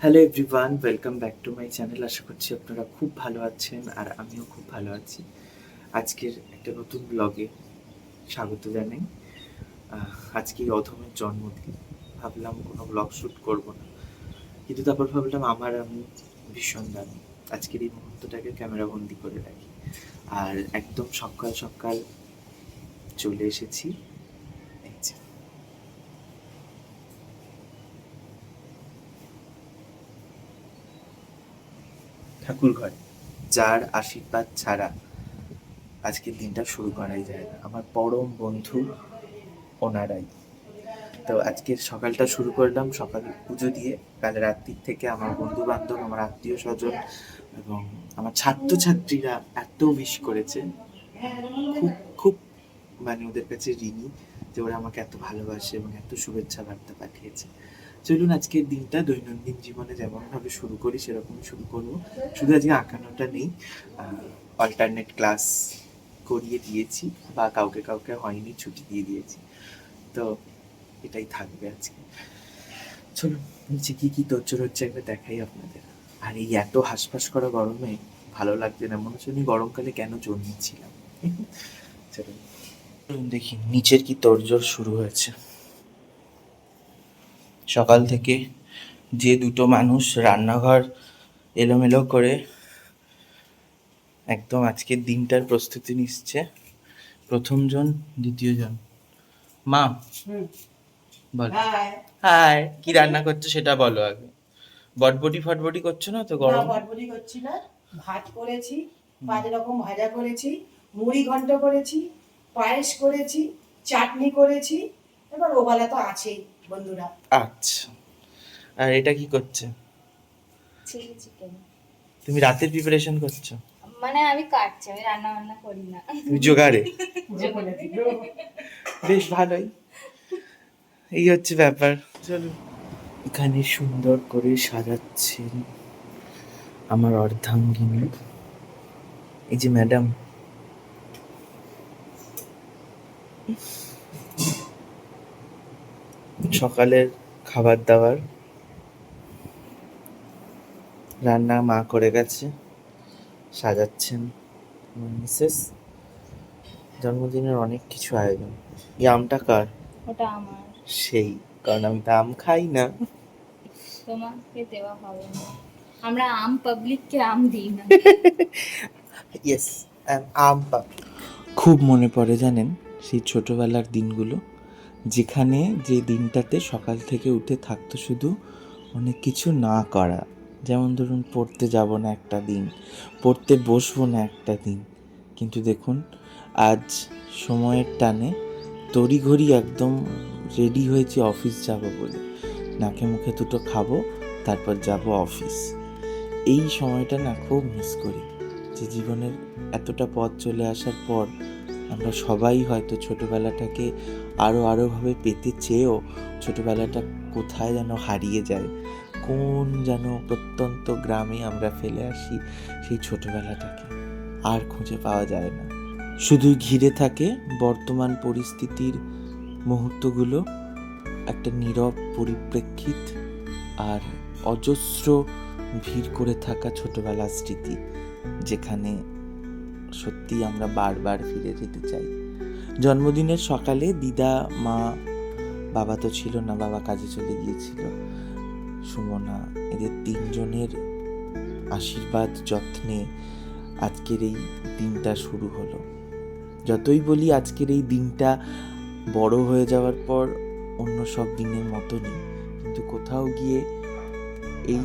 Hello everyone, welcome back to my channel. আশা করছি আপনারা খুব ভালো আছেন আর আমিও খুব ভালো আছি। আজকের একটা নতুন ব্লগে স্বাগত জানাই। আজকে অধমের জন্মদিন, ভাবলাম কোনো ব্লগ শ্যুট করবো না, কিন্তু তারপর ভাবলাম আমি ভীষণ দামি, আজকের এই মুহূর্তটাকে ক্যামেরা বন্দি করে রাখি। আর একদম সকাল সকাল চলে এসেছি এই যে ঠাকুর ঘরে, যার আশীর্বাদ ছাড়া আজকের দিনটা শুরু করাই যায় না। আমার পরম বন্ধু ওনারাই। তো আজকের সকালটা শুরু করলাম সকালে পুজো দিয়ে। কাল রাত্রির থেকে আমার বন্ধু বান্ধব, আমার আত্মীয় স্বজন এবং আমার ছাত্রছাত্রীরা এত উইশ করেছে, খুব খুব মানে ওদের কাছে ঋণী যে ওরা আমাকে এত ভালোবাসে এবং এত শুভেচ্ছা বার্তা পাঠিয়েছে। চলুন আজকের দিনটা দৈনন্দিন জীবনে যেমনভাবে শুরু করি সেরকমই শুরু করবো। শুধু আজকে আঁকানোটা নেই, অল্টারনেট ক্লাস করিয়ে দিয়েছি বা কাউকে কাউকে হয়নি, ছুটি দিয়ে দিয়েছি। তো এটাই থাকবে আজকে। চলুন নিচে কি কি তোরজোর হচ্ছে একবার দেখাই আপনাদের। আর এই এত হাঁসফাঁস করা গরমে ভালো লাগছে না, মনে হচ্ছে আমি গরমকালে কেন জন্মেছিলাম। চলুন দেখি নিচের কি তোরজোর শুরু হয়েছে। সকাল থেকে যে দুটো মানুষ রান্নাঘর এলোমেলো করে একদম আজকের দিনটার প্রস্তুতি নিচ্ছে, প্রথম জন দ্বিতীয় জন। মা বল, হাই, কি রান্না করছো সেটা বলো আগে। বটবটি ফটবটি করছো না তো? গরম বটবটি করছি না, ভাত করেছি, 5 রকম ভাজা করেছি, মুড়ি ঘন্ট করেছি, পায়েস করেছি, চাটনি করেছি, এবার ওবেলা তো আছেই বন্ধুরা। আচ্ছা, আর এটা কি করছে? Chilli chicken. তুমি রাতের প্রিপারেশন করছো? মানে আমি কাটছি, আমি রান্না বান্না করি না। তুমি জোগাড়ে? বেশ ভালোই, এই হচ্ছে ব্যাপার। চলো, এখানে সুন্দর করে সাজাচ্ছেন আমার অর্ধাঙ্গিনী, এই যে ম্যাডাম। সকালের খাবার দাবার রান্না মা করে গেছে, সাজাচ্ছেন মিসেস। জন্মদিনের অনেক কিছু আয়োজন। এই আমটা কার? ওটা আমার। সেই, কারণ আমি তো আম খাই না। তোমাকে দেওয়া হবে না, আমরা আম পাবলিককে আম দিই না। ইয়েস, আম পাবলিক। খুব মনে পড়ে জানেন সেই ছোটবেলার দিনগুলো, যেখানে যে দিনটাতে সকাল থেকে উঠে থাকতো শুধু অনেক কিছু না করা। যেমন ধরুন পড়তে যাব না একটা দিন, পড়তে বসবো না একটা দিন, কিন্তু দেখুন আজ সময়ের টানে তড়িঘড়ি একদম রেডি হয়েছি অফিস যাব বলে। নাকে মুখে দুটো খাবো, তারপর যাব অফিস। এই সময়টা না খুব মিস করি, যে জীবনের এতটা পথ চলে আসার পর আমরা সবাই হয়তো ছোটোবেলাটাকে আরোভাবে পেতে চেয়েও ছোটোবেলাটা কোথায় যেন হারিয়ে যায়। কোন যেন প্রত্যন্ত গ্রামে আমরা ফেলে আসি সেই ছোটোবেলাটাকে, আর খুঁজে পাওয়া যায় না। শুধুই ঘিরে থাকে বর্তমান পরিস্থিতির মুহূর্তগুলো, একটা নীরব পরিপ্রেক্ষিত আর অজস্র ভিড় করে থাকা ছোটবেলার স্মৃতি, যেখানে সত্যি আমরা বারবার ফিরে যেতে চাই। জন্মদিনের সকালে দিদা, মা, বাবা তো ছিল না, বাবা কাজে চলে গিয়েছিল, সুমনা, এদের তিনজনের আশীর্বাদ যত্নে আজকের এই দিনটা শুরু হলো। যতই বলি আজকের এই দিনটা বড় হয়ে যাওয়ার পর অন্য সব দিনের মতনই, কিন্তু কোথাও গিয়ে এই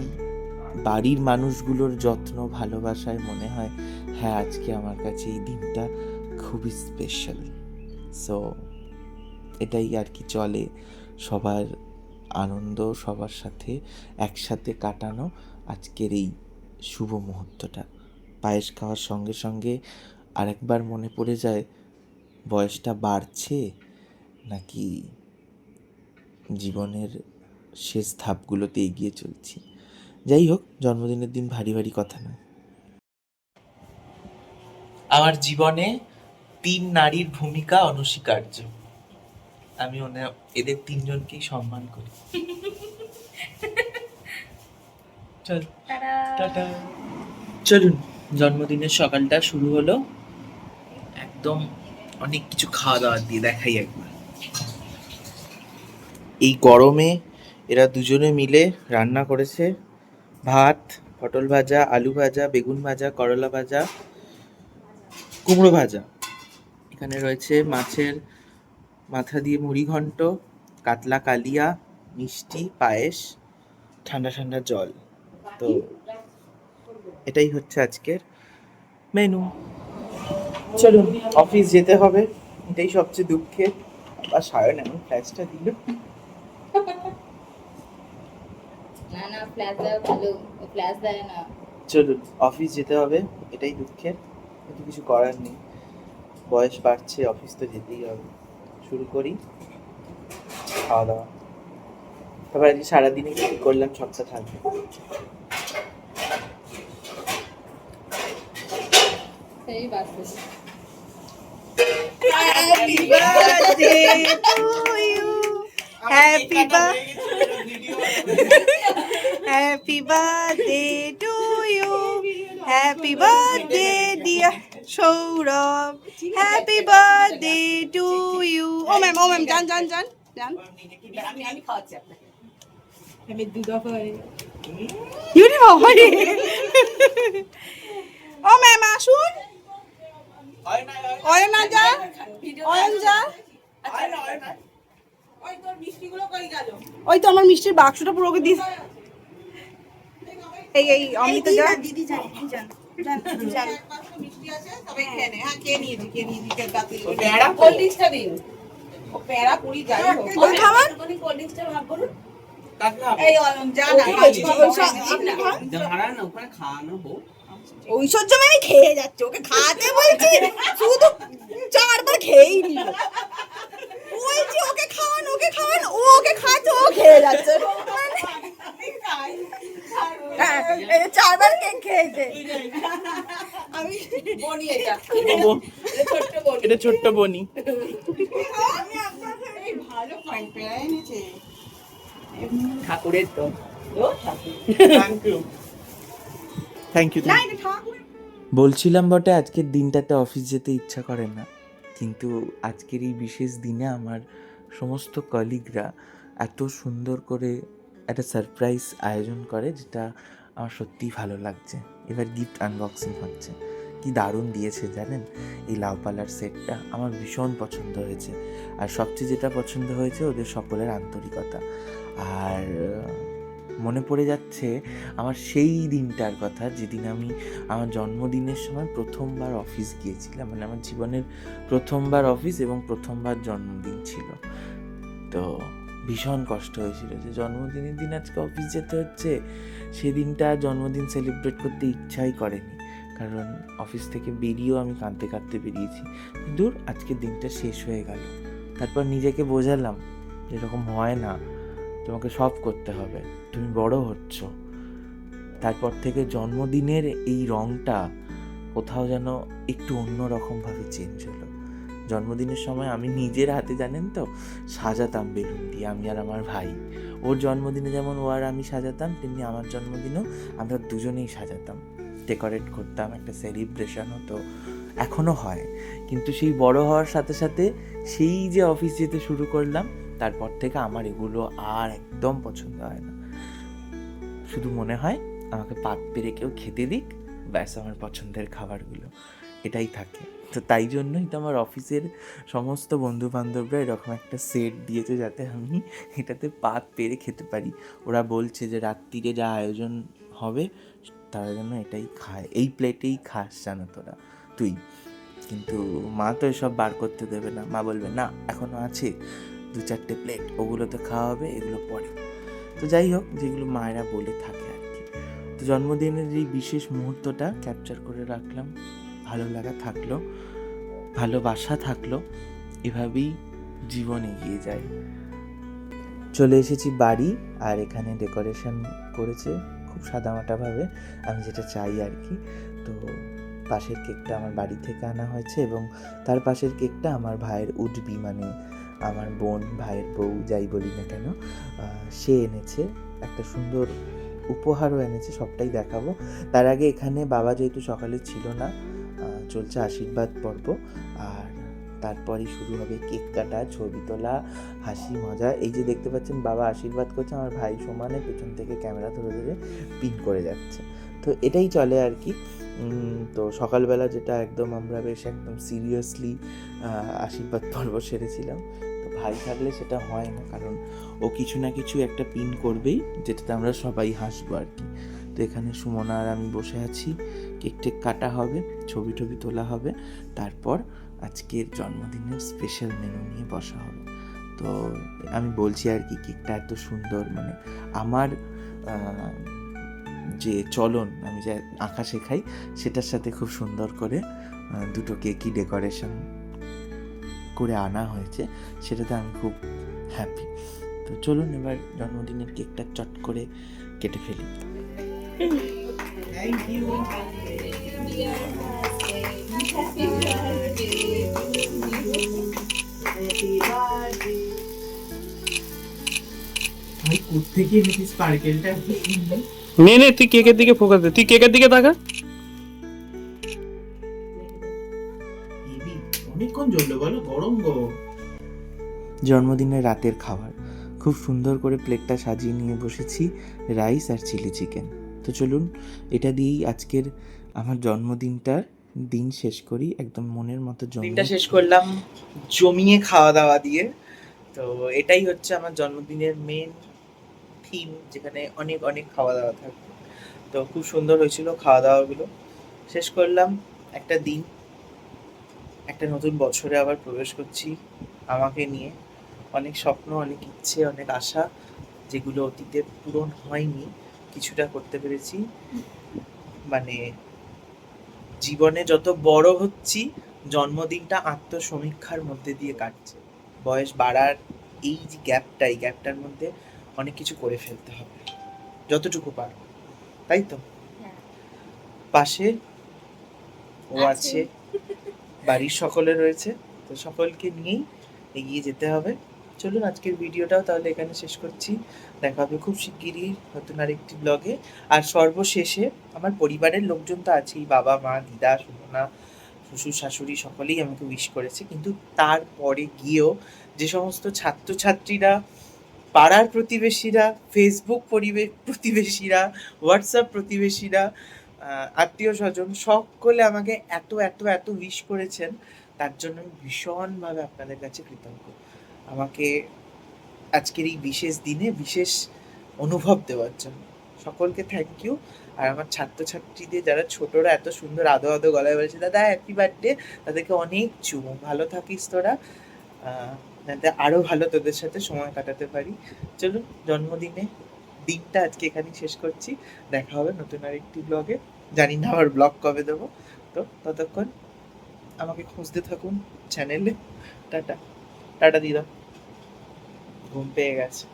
বাড়ির মানুষগুলোর যত্ন ভালোবাসায় মনে হয় হ্যাঁ আজকে আমার কাছে এই দিনটা খুবই স্পেশাল। সো এটাই আর কি চলে, সবার আনন্দ, সবার সাথে একসাথে কাটানো আজকের এই শুভ মুহূর্তটা। পায়েস খাওয়ার সঙ্গে সঙ্গে আরেকবার মনে পড়ে যায় বয়সটা বাড়ছে নাকি জীবনের শেষ ধাপগুলোতে এগিয়ে চলছি। যাই হোক, জন্মদিনের দিন ভারী ভারী কথা না। আমার জীবনে তিন নারীর ভূমিকা অনস্বীকার্য। আমি এদের তিনজনকেই সম্মান করি। চল টাটা। চলুন, জন্মদিনের সকালটা শুরু হলো একদম অনেক কিছু খাওয়া দাওয়া দিয়ে। দেখাই একবার, এই গরমে এরা দুজনে মিলে রান্না করেছে ভাত, পটল ভাজা, আলু ভাজা, বেগুন ভাজা, করলা ভাজা, কুমড়ো ভাজা। এখানে রয়েছে মাছের মাথা দিয়ে মুড়ি ঘন্ট, কাতলা কালিয়া, মিষ্টি, পায়েস, ঠান্ডা ঠান্ডা জল। তো এটাই হচ্ছে আজকের মেনু। চলুন, অফিস যেতে হবে, এটাই সবচেয়ে দুঃখের। আবার সায়ন এমন ফ্ল্যাশটা দিল। না ফ্ল্যাশ দেওয়া ভালো, ফ্ল্যাশ দেয় না। চলুন, অফিস যেতে হবে, এটাই দুঃখের, কিন্তু কিছু করার নেই। বয়স বাড়ছে, অফিস তো যেতেই হবে। শুরু করি খাওয়া দাওয়া। তারপর আজকে সারাদিনে কি করলাম সবটা থাকবে। সেই বাসে Happy birthday to you. Happy birthday to you. Happy birthday dear Saurabh. Happy birthday to you. Oh ma'am, জান আমি খাওয়াচ্ছি আপনাকে। আমি দুধ করে ইউনি বাবা রে। ও ম্যাম আসুন। অয়ন যা, অয়ন যা। ওই তো আমার মিষ্টির বাক্সটা পুরো ওকে দিস। এই অমৃত যা, দিদি যান মিষ্টি আছে, সবাই খেয়ে নে। হ্যাঁ খেয়ে নিয়েছি তাতে প্যারা কোল্ড ড্রিঙ্কসটা দিন। ও প্যারা পুরি যাই হোক, ও খাবার কোল্ড ড্রিঙ্কসটা ভাগ করুন। এই অয়ন যা না দাঁড়া না, ওখানে খাওয়ানো হোক। ঐশ্বর্য মানে খেয়ে যাচ্ছে, ওকে খাওয়াতে বলছি, শুধু 4 বার খেয়েই নিল। বলছি ওকে খাওয়ান, ও ওকে খাচ্ছে, ও খেয়ে যাচ্ছে। 4 বার কেক খেয়েছে। আমি বনি, এটা ছোট্ট বনি। ভালো ফাইন পেয়ে এনেছে ঠাকুরের তো। Thank you. বলছিলাম বটে, আজকের দিনটাতে অফিস যেতে ইচ্ছা করে না, কিন্তু আজকের এই বিশেষ দিনে আমার সমস্ত কলিগরা এত সুন্দর করে একটা সারপ্রাইজ আয়োজন করে, যেটা আমার সত্যিই ভালো লাগছে। এবার গিফট আনবক্সিং হচ্ছে। কি দারুণ দিয়েছে জানেন, এই লাউপালার সেটটা আমার ভীষণ পছন্দ হয়েছে। আর সবচেয়ে যেটা পছন্দ হয়েছে ওদের সকলের আন্তরিকতা। আর মনে পড়ে যাচ্ছে আমার সেই দিনটার কথা, যেদিন আমি আমার জন্মদিনের সময় প্রথমবার অফিস গিয়েছিলাম। মানে আমার জীবনের প্রথমবার অফিস এবং প্রথমবার জন্মদিন ছিল। তো ভীষণ কষ্ট হয়েছিল যে জন্মদিনের দিন আজকে অফিস যেতে হচ্ছে। সেদিনটা জন্মদিন সেলিব্রেট করতে ইচ্ছাই করেনি, কারণ অফিস থেকে বেরিয়েও আমি কাঁদতে কাঁদতে বেরিয়েছি। দূর, আজকের দিনটা শেষ হয়ে গেল। তারপর নিজেকে বোঝালাম এরকম হয় না, তোমাকে সব করতে হবে, তুমি বড় হচ্ছ। তারপর থেকে জন্মদিনের এই রঙটা কোথাও যেন একটু অন্যরকমভাবে চেঞ্জ হলো। জন্মদিনের সময় আমি নিজের হাতে, জানেন তো, সাজাতাম বেলুন দিয়ে, আমি আর আমার ভাই। ওর জন্মদিনে যেমন ও আর আমি সাজাতাম, তেমনি আমার জন্মদিনেও আমরা দুজনেই সাজাতাম, ডেকোরেট করতাম, একটা সেলিব্রেশন হতো। এখনও হয়, কিন্তু সেই বড় হওয়ার সাথে সাথে সেই যে অফিস যেতে শুরু করলাম, তারপর থেকে আমার এগুলো আর একদম পছন্দ হয় না। শুধু মনে হয় আমাকে পাত পেরে কেউ খেতে দিক, ব্যাস আমার পছন্দের খাবারগুলো এটাই থাকে। তো তাই জন্যই তো আমার অফিসের সমস্ত বন্ধু বান্ধবরা এরকম একটা সেট দিয়েছে, যাতে আমি এটাতে পাত পেরে খেতে পারি। ওরা বলছে যে রাত্রিরে যা আয়োজন হবে তারা যেন এটাই খায়, এই প্লেটেই খাস জানো তোরা তুই। কিন্তু মা তো এসব বার করতে দেবে না, মা বলবে না এখনও আছে 2-4টে প্লেট, ওগুলো তো খাওয়া হবে, এগুলো পরে। তো যাই হোক, যেগুলো মায়েরা বলে থাকে আর কি। তো জন্মদিনের এই বিশেষ মুহূর্তটা ক্যাপচার করে রাখলাম, ভালো লাগা থাকলো, ভালোবাসা থাকলো, এভাবেই জীবন এগিয়ে যায়। চলে এসেছি বাড়ি, আর এখানে ডেকোরেশন করেছে খুব সাদামাটাভাবে, আমি যেটা চাই আর কি। তো পাশের কেকটা আমার বাড়ি থেকে আনা হয়েছে এবং তার পাশের কেকটা আমার ভাইয়ের উডবি, মানে আমার বোন, ভাইয়ের বউ যাই বলি না কেন, সে এনেছে। একটা সুন্দর উপহারও এনেছে, সবটাই দেখাবো। তার আগে এখানে বাবা যেহেতু সকালে ছিল না, চলছে আশীর্বাদ পর্ব, আর তারপরেই শুরু হবে কেক কাটা, ছবি তোলা, হাসি মজা। এই যে দেখতে পাচ্ছেন বাবা আশীর্বাদ করছে, আমার ভাই সমানে পেছন থেকে ক্যামেরা ধরে ধরে পিন করে যাচ্ছে। তো এটাই চলে আর কি। তো সকালবেলা যেটা একদম আমরা বেশ একদম সিরিয়াসলি আশীর্বাদ পর্ব সেরেছিলাম। তো ভাই থাকলে সেটা হয় না, কারণ ও কিছু না কিছু একটা পিন করবেই, যেটাতে আমরা সবাই হাসবো আর কি। তো এখানে সুমনা আর আমি বসে আছি, কেক টেক কাটা হবে, ছবি টবি তোলা হবে, তারপর আজকের জন্মদিনের স্পেশাল মেনু নিয়ে বসা হবে। তো আমি বলছি আর কি, কেকটা এত সুন্দর, মানে আমার যে চলন, আমি যে আঁকা শেখাই, সেটার সাথে খুব সুন্দর করে দুটো কেকই ডেকোরেশন করে আনা হয়েছে, সেটাতে আমি খুব হ্যাপি। তো চলুন এবার জন্মদিনের কেকটা চট করে কেটে ফেলি। Thank you. ভাই কোত্থেকে এনেছিস স্পার্কেলটা? নে তুই কেকের দিকে ফোকাস দে, তুই কেকের দিকে তাকা। অনেকক্ষণ জ্বললো বলো, গরম গো। জন্মদিনের রাতের খাবার খুব সুন্দর করে প্লেটটা সাজিয়ে নিয়ে বসেছি, রাইস আর চিলি চিকেন। তো চলুন এটা দিয়েই আজকের আমার জন্মদিনটার দিন শেষ করি, একদম মনের মতো দিনটা শেষ করলাম জমিয়ে খাওয়া দাওয়া দিয়ে। তো এটাই হচ্ছে আমার জন্মদিনের মেন থিম, যেখানে অনেক অনেক খাওয়া দাওয়া থাকবে। তো খুব সুন্দর হয়েছিল খাওয়া দাওয়াগুলো। শেষ করলাম একটা দিন, একটা নতুন বছরে আবার প্রবেশ করছি আমাকে নিয়ে। অনেক স্বপ্ন, অনেক ইচ্ছে, অনেক আশা, যেগুলো অতীতে পূরণ হয়নি, কিছুটা করতে পেরেছি। মানে জীবনে যত বড় হচ্ছি, জন্মদিনটা আত্মসমীক্ষার মধ্যে দিয়ে কাটছে। বয়স বাড়ার এই যে গ্যাপটা, এই গ্যাপটার মধ্যে অনেক কিছু করে ফেলতে হবে যতটুকু পারো, তাই তো? পাশে ও আছে, বাড়ির সকলে রয়েছে, তো সকলকে নিয়েই এগিয়ে যেতে হবে। চলুন আজকের ভিডিওটাও তাহলে এখানে শেষ করছি। দেখা হবে খুব শিগগিরই নতুন আরেকটি ব্লগে। আর সর্বশেষে আমার পরিবারের লোকজন তো আছেই, বাবা মা দিদা সুমনা শ্বশুর শাশুড়ি সকলেই আমাকে উইশ করেছে, কিন্তু তারপরে গিয়েও যে সমস্ত ছাত্রছাত্রীরা, পাড়ার প্রতিবেশীরা, ফেসবুক প্রতিবেশীরা, হোয়াটসঅ্যাপ প্রতিবেশীরা, আত্মীয় স্বজন সকলে আমাকে এত এত এত উইশ করেছেন, তার জন্য আমি ভীষণভাবে আপনাদের কাছে কৃতজ্ঞ। আমাকে আজকের এই বিশেষ দিনে বিশেষ অনুভব দেওয়ার জন্য সকলকে থ্যাংক ইউ। আর আমার ছাত্রছাত্রীদের যারা ছোটরা এত সুন্দর আদো আদো গলায় বলেছে দাদা হ্যাপি বার্থডে, তাদেরকে অনেক চুমু। ভালো থাকিস তোরা, যাতে আরও ভালো তোদের সাথে সময় কাটাতে পারি। চলুন জন্মদিনে দিনটা আজকে এখানেই শেষ করছি। দেখা হবে নতুন আরেকটি ব্লগে। জানি না আবার ব্লগ কবে দেবো। তো ততক্ষণ আমাকে খুঁজতে থাকুন চ্যানেলে। টাটা টাটা দিদা, ঘুম পেয়ে গেছে।